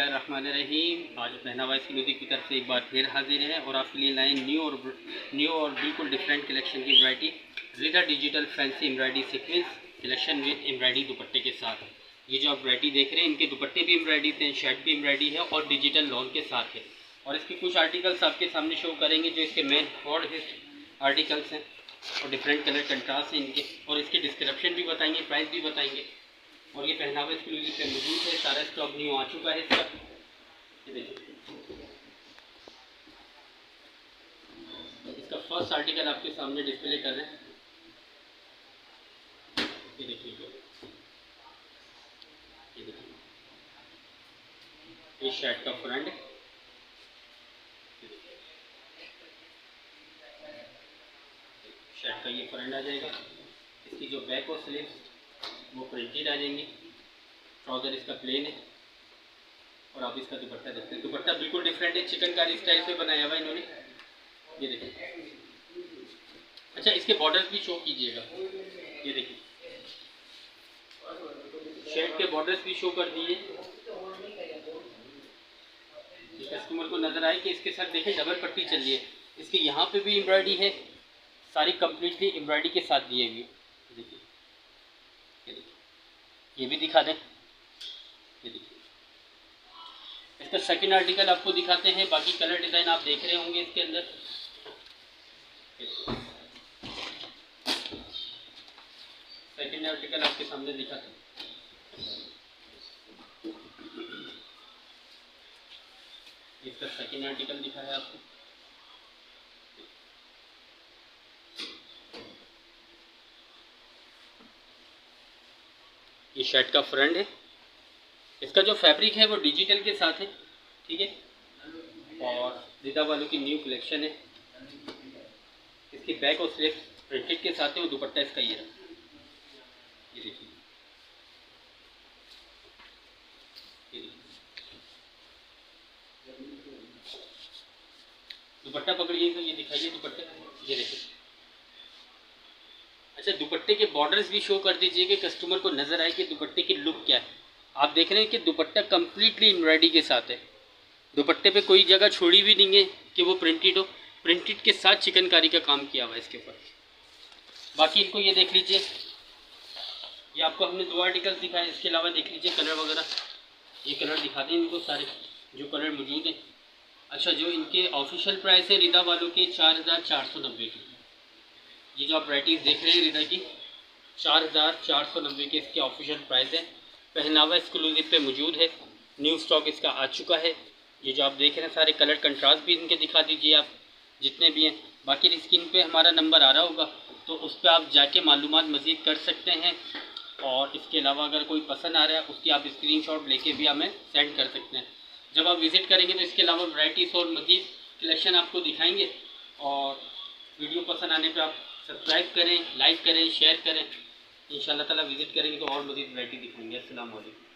बिस्मिल्लाहिर्रहमानिर्रहीम। आज पहनावा स्कूलों की तरफ से एक बार फिर हाजिर है और आपके लिए लाए न्यू और बिल्कुल डिफरेंट कलेक्शन की variety Rida digital fancy embroidery sequence collection with embroidery दुपट्टे के साथ। ये जो आप वैरायटी देख रहे हैं इनके दुपट्टे भी एम्ब्रॉयडरी हैं, शर्ट भी एम्ब्रॉयडरी है और डिजिटल लॉन के साथ है। और इसके कुछ आर्टिकल्स आपके सामने शो करेंगे जो इसके मेन हॉट हिट आर्टिकल्स हैं और डिफरेंट कलर कंट्रास्ट हैं इनके, और इसके डिस्क्रिप्शन भी बताएंगे, प्राइस भी बताएंगे। और ये पहनावा एक्सक्लूसिव पे मौजूद है, सारा स्टॉक न्यू आ चुका है इसका। ये देखिए, इसका फर्स्ट आर्टिकल आपके सामने डिस्प्ले कर रहे हैं। ये देखिए, ये देखिए, ये शर्ट का फ्रंट, शर्ट का ये फ्रंट आ जाएगा। इसकी जो बैक और स्लीव्स वो प्रिंटेड आ जाएंगी। ट्राउज़र इसका प्लेन है और आप इसका दुपट्टा देखते हैं, दुपट्टा बिल्कुल डिफरेंट है, चिकनकारी स्टाइल से बनाया हुआ इन्होंने। ये देखिए, अच्छा इसके बॉर्डर्स भी शो कीजिएगा। ये देखिए, शर्ट के बॉर्डर्स भी शो कर दिए। कस्टमर को नजर आए कि इसके साथ देखें डबल पट्टी चल रही है, इसके यहाँ पे भी एम्ब्रॉयडरी है, सारी कंप्लीटली एम्ब्रॉयडरी के साथ दी हुई। देखिए, ये भी दिखा दें। ये देखिए, इसका सेकंड आर्टिकल आपको दिखाते हैं। बाकी कलर डिज़ाइन आप देख रहे होंगे इसके अंदर। सेकंड आर्टिकल आपके सामने दिखाते हैं। इसका सेकंड आर्टिकल दिखाया आपको। ये शर्ट का फ्रंट है, इसका जो फैब्रिक है वो डिजिटल के साथ है, ठीक है। और रिदा वालों की न्यू कलेक्शन है। इसकी बैक और स्लीव प्रिंटेड के साथ है और दुपट्टा इसका ये रहा। ये देखिए, ये देखिए, दुपट्टा पकड़िए तो ये दिखाइए दुपट्टे। ये देखिए, अच्छा दुपट्टे के बॉर्डर्स भी शो कर दीजिए कि कस्टमर को नजर आए कि दुपट्टे की लुक क्या है। आप देख रहे हैं कि दुपट्टा कंप्लीटली एम्ब्रॉयडरी के साथ है, दुपट्टे पे कोई जगह छोड़ी भी नहीं है कि वो प्रिंटेड हो, प्रिंटेड के साथ चिकनकारी का काम किया हुआ है इसके ऊपर। बाकी इनको ये देख लीजिए, ये आपको हमने दो आर्टिकल्स दिखाए, इसके अलावा देख लीजिए कलर वगैरह। ये कलर दिखा दें इनको सारे जो कलर मौजूद हैं। अच्छा, जो इनके ऑफिशियल प्राइस है रिदा वालों के 4490 की। ये जो आप वैराइटीज़ देख रहे हैं रिदा की 4490 के इसके ऑफिशियल प्राइस है। पहनावा एक्सक्लूसिव पे मौजूद है, न्यू स्टॉक इसका आ चुका है। ये जो आप देख रहे हैं सारे कलर कंट्रास्ट भी इनके दिखा दीजिए आप जितने भी हैं। बाकी स्क्रीन पे हमारा नंबर आ रहा होगा तो उस पर आप जाके मालूमात मज़ीद कर सकते हैं। और इसके अलावा अगर कोई पसंद आ रहा है उसकी आप स्क्रीनशॉट लेके भी हमें सेंड कर सकते हैं। जब आप विज़िट करेंगे तो इसके अलावा वैराइटीज़ और मज़ीद कलेक्शन आपको दिखाएंगे। और वीडियो पसंद आने पर आप सब्सक्राइब करें, लाइक करें, शेयर करें। इंशाल्लाह ताला विज़िट करेंगे तो और मज़ीद वैरायटी दिखाएंगे। अस्सलाम वालेकुम।